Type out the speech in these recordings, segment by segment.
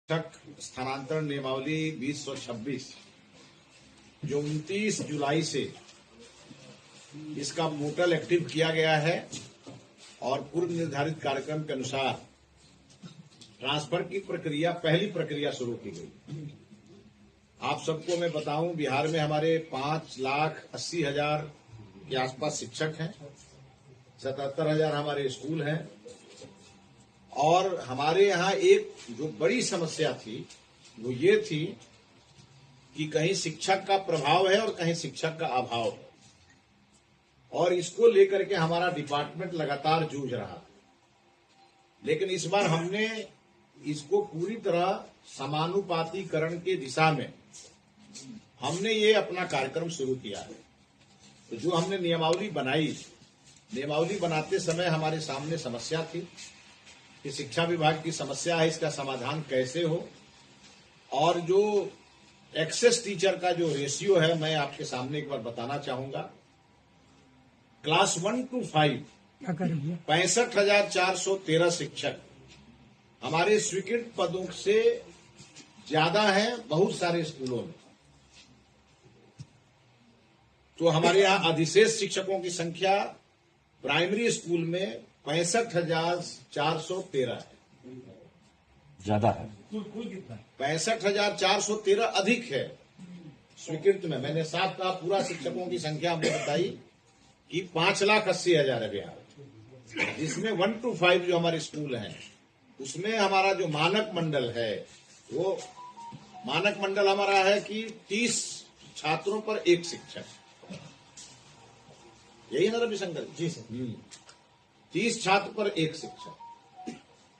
शिक्षक स्थानांतरण नियमावली 2026 जो 29 जुलाई से इसका पोर्टल एक्टिव किया गया है और पूर्व निर्धारित कार्यक्रम के अनुसार ट्रांसफर की प्रक्रिया पहली प्रक्रिया शुरू की गई। आप सबको मैं बताऊं, बिहार में हमारे 5,80,000 के आसपास शिक्षक हैं, 77,000 हमारे स्कूल हैं और हमारे यहाँ एक जो बड़ी समस्या थी वो ये थी कि कहीं शिक्षक का प्रभाव है और कहीं शिक्षक का अभाव है और इसको लेकर के हमारा डिपार्टमेंट लगातार जूझ रहा है। लेकिन इस बार हमने इसको पूरी तरह समानुपातीकरण की दिशा में हमने ये अपना कार्यक्रम शुरू किया है। तो जो हमने नियमावली बनाते समय हमारे सामने समस्या थी कि शिक्षा विभाग की समस्या है, इसका समाधान कैसे हो। और जो एक्सेस टीचर का जो रेशियो है मैं आपके सामने एक बार बताना चाहूंगा। क्लास 1 to 5 65,413 शिक्षक हमारे स्वीकृत पदों से ज्यादा है बहुत सारे स्कूलों में। तो हमारे यहाँ अधिशेष शिक्षकों की संख्या प्राइमरी स्कूल में 65,413 है, ज्यादा है। 65,413 अधिक है स्वीकृत में। मैंने साफ कहा, पूरा शिक्षकों की संख्या हमने बताई कि 5,80,000 है बिहार, जिसमें 1 to 5 जो हमारे स्कूल हैं उसमें हमारा जो मानक मंडल है वो मानक मंडल हमारा है कि 30 छात्रों पर एक शिक्षक। यही है ना रविशंकर जी? सर 30 छात्र पर एक शिक्षक।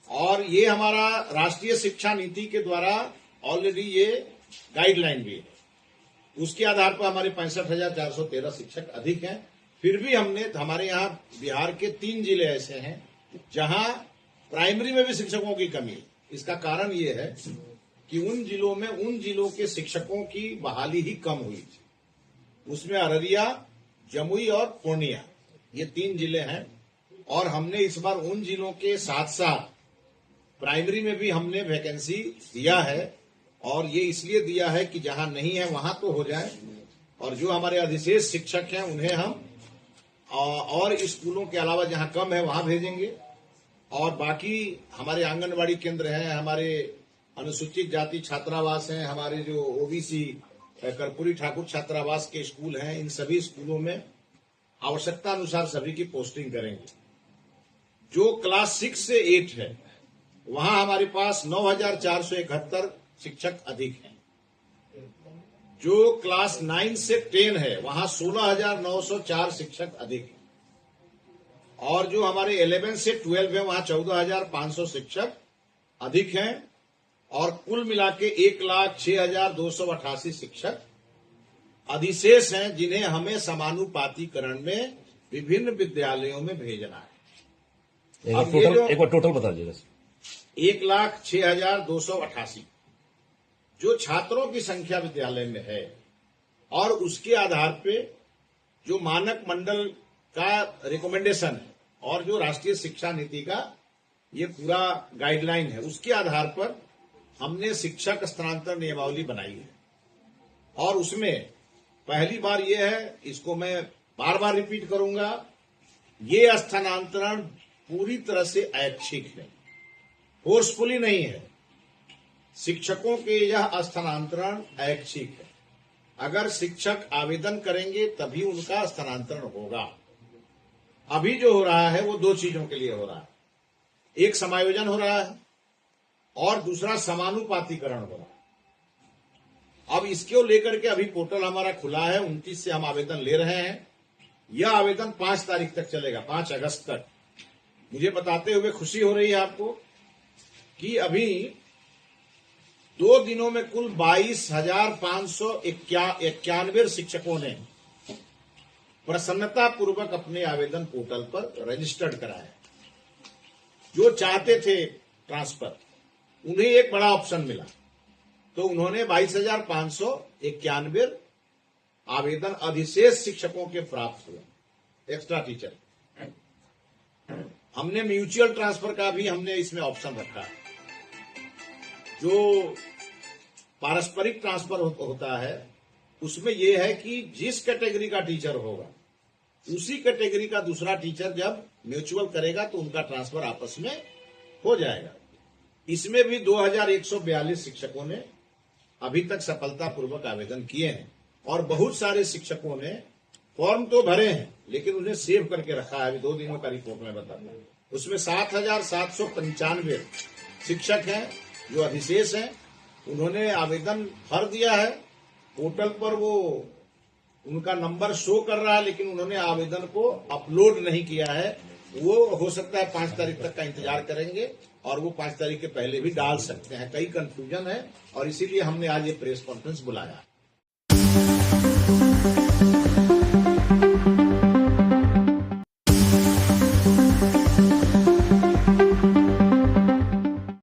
और ये हमारा राष्ट्रीय शिक्षा नीति के द्वारा ऑलरेडी ये गाइडलाइन भी है, उसके आधार पर हमारे 65,413 शिक्षक अधिक हैं। फिर भी हमने हमारे यहाँ बिहार के 3 जिले ऐसे हैं जहां प्राइमरी में भी शिक्षकों की कमी है। इसका कारण ये है कि उन जिलों के शिक्षकों की बहाली ही कम हुई थी। उसमें अररिया, जमुई और पूर्णिया, ये 3 जिले हैं। और हमने इस बार उन जिलों के साथ साथ प्राइमरी में भी हमने वैकेंसी दिया है और ये इसलिए दिया है कि जहां नहीं है वहां तो हो जाए और जो हमारे अधिशेष शिक्षक हैं उन्हें हम और स्कूलों के अलावा जहां कम है वहां भेजेंगे। और बाकी हमारे आंगनबाड़ी केंद्र हैं, हमारे अनुसूचित जाति छात्रावास हैं, हमारे जो ओबीसी कर्पूरी ठाकुर छात्रावास के स्कूल हैं, इन सभी स्कूलों में आवश्यकता अनुसार सभी की पोस्टिंग करेंगे। जो क्लास 6 से 8 है वहां हमारे पास 9,471 शिक्षक अधिक हैं। जो क्लास 9 से 10 है वहां 16,904 शिक्षक अधिक हैं। और जो हमारे 11 से 12 है वहां 14,500 शिक्षक अधिक हैं। और कुल मिला के 1,06,288 शिक्षक अधिशेष हैं जिन्हें हमें समानुपातीकरण में विभिन्न विद्यालयों में भेजना है। एक बार टोटल बता दीजिएगा। 1,06,288 जो छात्रों की संख्या विद्यालय में है और उसके आधार पे जो मानक मंडल का रिकमेंडेशन है और जो राष्ट्रीय शिक्षा नीति का ये पूरा गाइडलाइन है उसके आधार पर हमने शिक्षक स्थानांतरण नियमावली बनाई है। और उसमें पहली बार ये है, इसको मैं बार बार रिपीट करूंगा, ये स्थानांतरण पूरी तरह से ऐच्छिक है, फोर्सफुली नहीं है। शिक्षकों के यह स्थानांतरण ऐच्छिक है। अगर शिक्षक आवेदन करेंगे तभी उनका स्थानांतरण होगा। अभी जो हो रहा है वो 2 चीजों के लिए हो रहा है, एक समायोजन हो रहा है और दूसरा समानुपातीकरण हो रहा है। अब इसको लेकर के अभी पोर्टल हमारा खुला है, 29 से हम आवेदन ले रहे हैं। यह आवेदन 5 तारीख तक चलेगा, 5 अगस्त तक। मुझे बताते हुए खुशी हो रही है आपको कि अभी 2 दिनों में कुल 22,591 शिक्षकों ने प्रसन्नता पूर्वक अपने आवेदन पोर्टल पर रजिस्टर्ड कराया। जो चाहते थे ट्रांसफर उन्हें एक बड़ा ऑप्शन मिला, तो उन्होंने 22,591 आवेदन अधिशेष शिक्षकों के प्राप्त हुए। एक्स्ट्रा टीचर हमने म्यूचुअल ट्रांसफर का भी हमने इसमें ऑप्शन रखा है। जो पारस्परिक ट्रांसफर होता है उसमें यह है कि जिस कैटेगरी का टीचर होगा उसी कैटेगरी का दूसरा टीचर जब म्यूचुअल करेगा तो उनका ट्रांसफर आपस में हो जाएगा। इसमें भी 2142 शिक्षकों ने अभी तक सफलतापूर्वक आवेदन किए हैं और बहुत सारे शिक्षकों ने फॉर्म तो भरे हैं लेकिन उन्हें सेव करके रखा है। अभी 2 दिनों का रिपोर्ट में बताऊंगा। उसमें 7,795 शिक्षक हैं जो अधिशेष हैं, उन्होंने आवेदन भर दिया है। पोर्टल पर वो उनका नंबर शो कर रहा है लेकिन उन्होंने आवेदन को अपलोड नहीं किया है। वो हो सकता है 5 तारीख तक का इंतजार करेंगे और वो 5 तारीख के पहले भी डाल सकते हैं। कई कंफ्यूजन है और इसीलिए हमने आज ये प्रेस कॉन्फ्रेंस बुलाया।